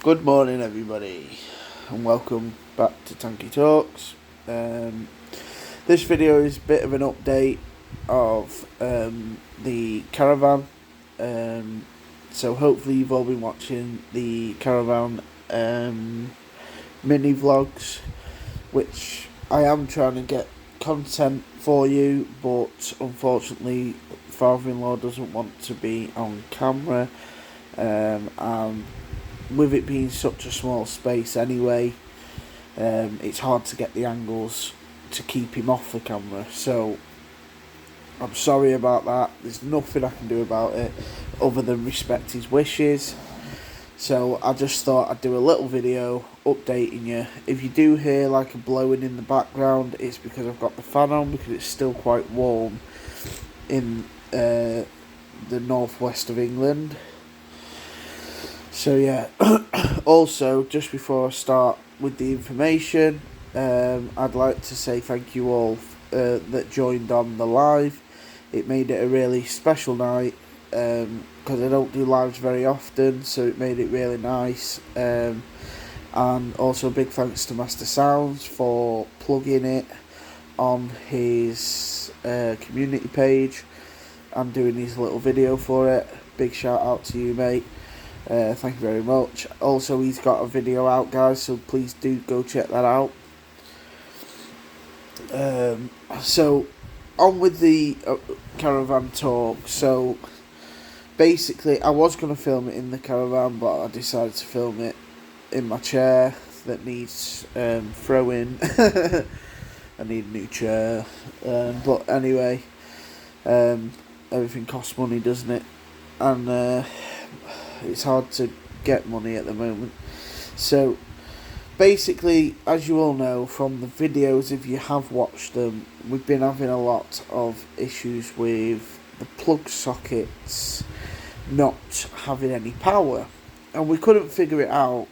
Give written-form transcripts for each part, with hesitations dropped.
Good morning, everybody, and welcome back to Tanky Talks. This video is a bit of an update of the caravan. So hopefully you've all been watching the caravan mini vlogs, which I am trying to get content for you, but unfortunately father-in-law doesn't want to be on camera, and with it being such a small space anyway, it's hard to get the angles to keep him off the camera. So I'm sorry about that. There's nothing I can do about it other than respect his wishes. So I just thought I'd do a little video updating you. If you do hear like a blowing in the background, it's because I've got the fan on, because it's still quite warm in the northwest of England. So yeah, also just before I start with the information, I'd like to say thank you all that joined on the live. It made it a really special night, because I don't do lives very often, so it made it really nice. And also big thanks to Master Sounds for plugging it on his community page and doing his little video for it. Big shout out to you, mate. Thank you very much. Also, he's got a video out, guys, so please do go check that out. So on with the caravan talk. So basically, I was going to film it in the caravan, but I decided to film it in my chair that needs throwing. I need a new chair, but anyway, everything costs money, doesn't it? And it's hard to get money at the moment. So basically, as you all know from the videos, if you have watched them, we've been having a lot of issues with the plug sockets not having any power, and we couldn't figure it out.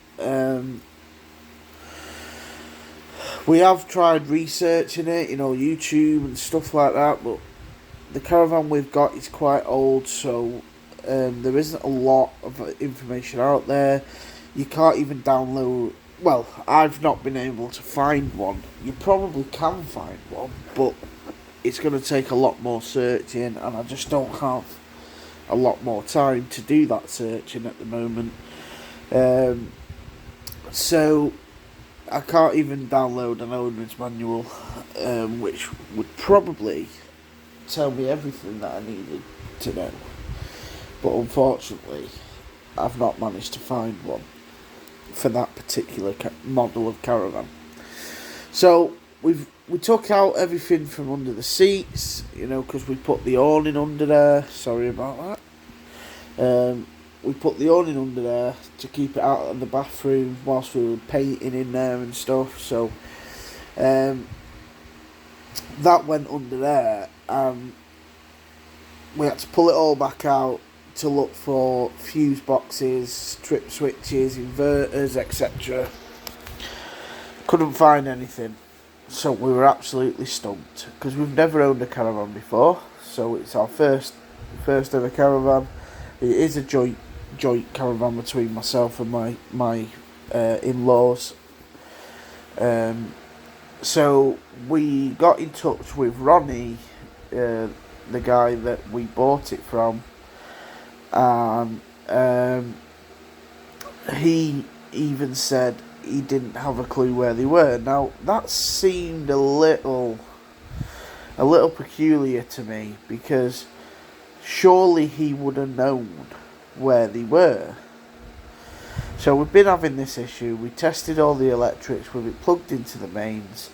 We have tried researching it, YouTube and stuff like that, but the caravan we've got is quite old, so there isn't a lot of information out there. You can't even download. Well, I've not been able to find one. You probably can find one, but it's going to take a lot more searching, and I just don't have a lot more time to do that searching at the moment. So I can't even download an owner's manual, which would probably tell me everything that I needed to know. But unfortunately, I've not managed to find one for that particular model of caravan. So we took out everything from under the seats, because we put the awning under there. Sorry about that. We put the awning under there to keep it out of the bathroom whilst we were painting in there and stuff. So that went under there, and we had to pull it all back out to look for fuse boxes, trip switches, inverters, etc. Couldn't find anything, so we were absolutely stumped, because we've never owned a caravan before. So it's our first ever caravan. It is a joint caravan between myself and my in-laws. So we got in touch with Ronnie, the guy that we bought it from, and he even said he didn't have a clue where they were. Now that seemed a little peculiar to me, because surely he would have known where they were. So we've been having this issue. We tested all the electrics with it plugged into the mains,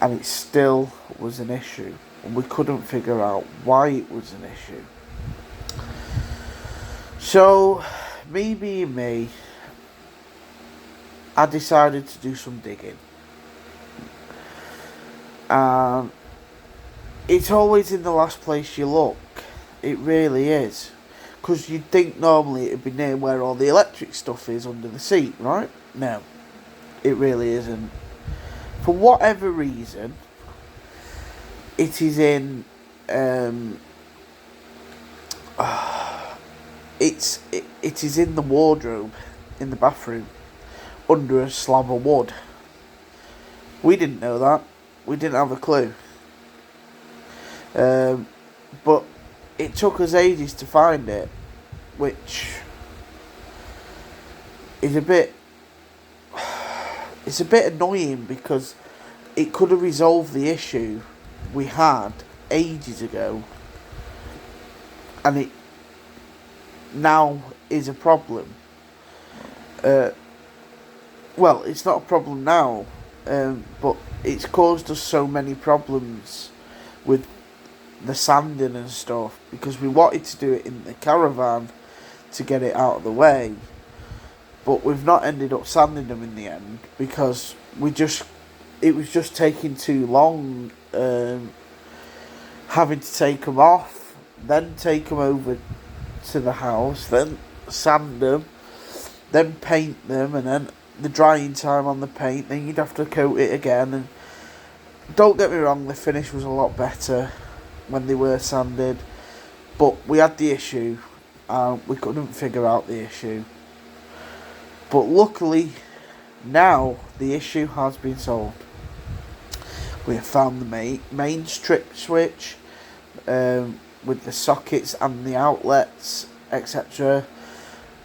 and it still was an issue, and we couldn't figure out why it was an issue. So, me being me, I decided to do some digging. And it's always in the last place you look. It really is. Because you'd think normally it'd be near where all the electric stuff is, under the seat, right? No, it really isn't. For whatever reason, it is in it is in the wardrobe. in the bathroom under a slab of wood. We didn't know that. We didn't have a clue. But it took us ages to find it, which is a bit... It's a bit annoying because it could have resolved the issue we had ages ago, and it now is a problem. Well, it's not a problem now, but it's caused us so many problems with the sanding and stuff, because we wanted to do it in the caravan to get it out of the way, but we've not ended up sanding them in the end because it was just taking too long, having to take them off, then take them over to the house, then sand them, then paint them, and then the drying time on the paint, then you'd have to coat it again. And don't get me wrong, the finish was a lot better when they were sanded, but we had the issue and we couldn't figure out the issue. But luckily now the issue has been solved. We have found the main strip switch with the sockets and the outlets, etc.,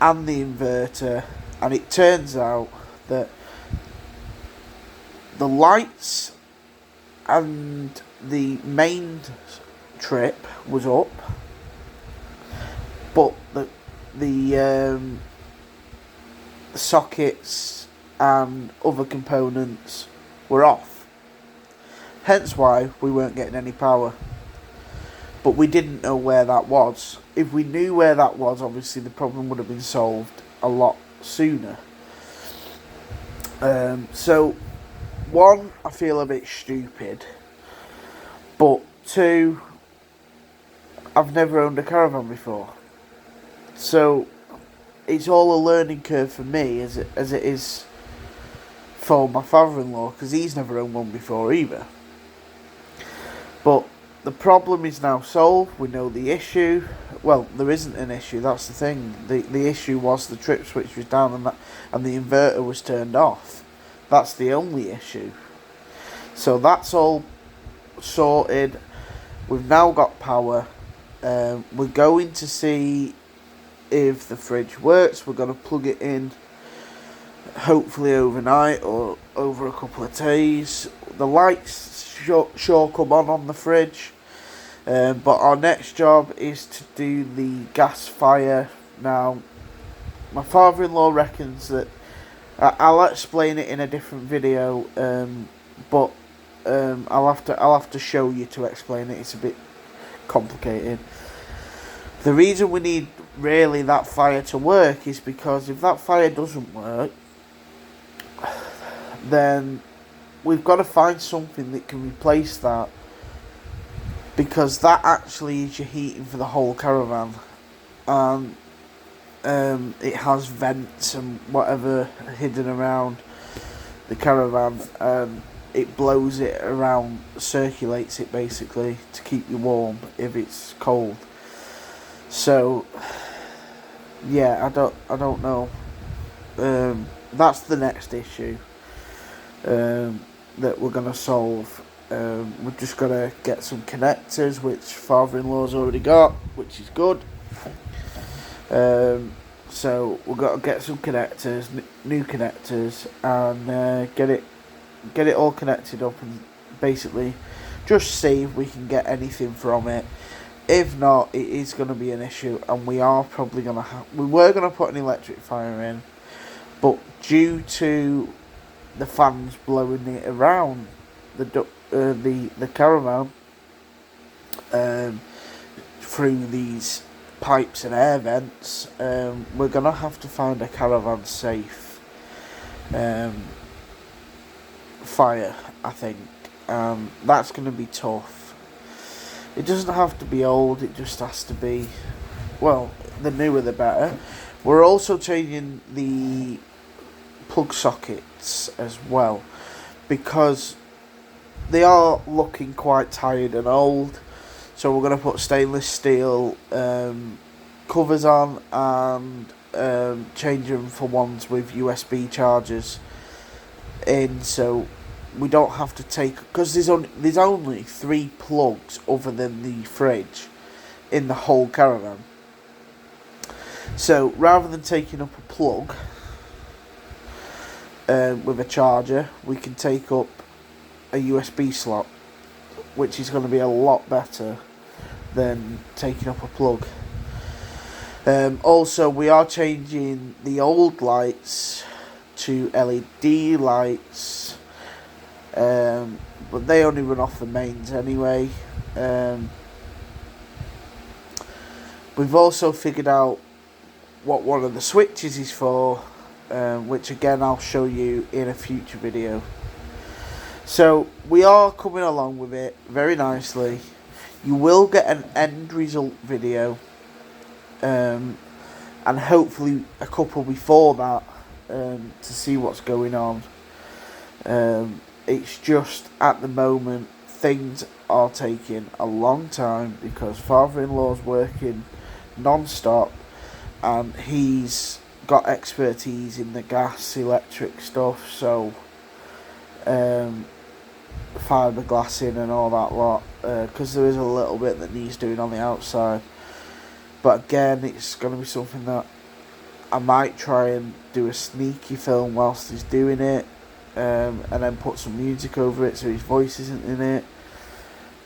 and the inverter, and it turns out that the lights and the main trip was up, but the sockets and other components were off, hence why we weren't getting any power. But we didn't know where that was. If we knew where that was, obviously the problem would have been solved a lot sooner. So, one, I feel a bit stupid, but two, I've never owned a caravan before, so it's all a learning curve for me as it is for my father-in-law, because he's never owned one before either. But the problem is now solved. We know the issue. Well, there isn't an issue, that's the thing. The issue was the trip switch was down and the inverter was turned off. That's the only issue. So that's all sorted. We've now got power. We're going to see if the fridge works. We're going to plug it in, hopefully overnight or over a couple of days. The lights sure come on the fridge. But our next job is to do the gas fire. Now, my father-in-law reckons that I'll explain it in a different video, but I'll have to show you to explain it. It's a bit complicated. The reason we need really that fire to work is because if that fire doesn't work, then we've got to find something that can replace that, because that actually is your heating for the whole caravan, and it has vents and whatever hidden around the caravan, and it blows it around, circulates it basically to keep you warm if it's cold. So yeah, I don't know. That's the next issue that we're gonna solve. We've just got to get some connectors, which father-in-law's already got, which is good. So we've got to get some connectors, new connectors, and get it all connected up, and basically just see if we can get anything from it. If not, it is going to be an issue, and we are probably going to we were going to put an electric fire in, but due to the fans blowing it around the caravan through these pipes and air vents, we're gonna have to find a caravan safe fire, I think. That's gonna be tough. It doesn't have to be old, it just has to be, well, the newer the better. We're also changing the plug sockets as well, because they are looking quite tired and old. So we're going to put stainless steel covers on, and change them for ones with USB chargers in, so we don't have to take, because there's only 3 plugs other than the fridge in the whole caravan. So rather than taking up a plug with a charger, we can take up a USB slot, which is going to be a lot better than taking up a plug. Also, we are changing the old lights to LED lights, but they only run off the mains anyway. We've also figured out what one of the switches is for, which again I'll show you in a future video. So we are coming along with it very nicely. You will get an end result video, and hopefully a couple before that, to see what's going on. It's just at the moment things are taking a long time because father-in-law's working non-stop, and he's got expertise in the gas, electric stuff, so fiberglassing and all that lot, because there is a little bit that needs doing on the outside. But again, it's going to be something that I might try and do a sneaky film whilst he's doing it, and then put some music over it so his voice isn't in it,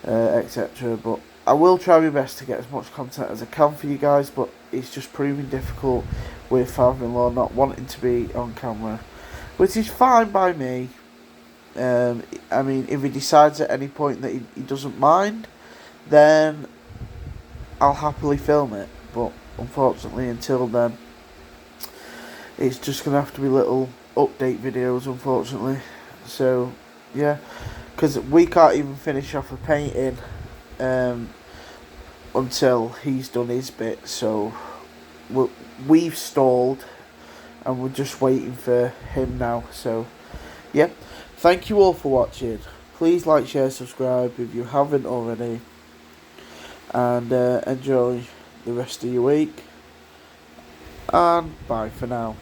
etc. But I will try my best to get as much content as I can for you guys, but it's just proving difficult with father-in-law not wanting to be on camera, which is fine by me. I mean, if he decides at any point that he doesn't mind, then I'll happily film it, but unfortunately until then it's just going to have to be little update videos, unfortunately. So yeah, because we can't even finish off the painting until he's done his bit, so we've stalled and we're just waiting for him now. So yeah, thank you all for watching. Please like, share, subscribe if you haven't already, and enjoy the rest of your week, and bye for now.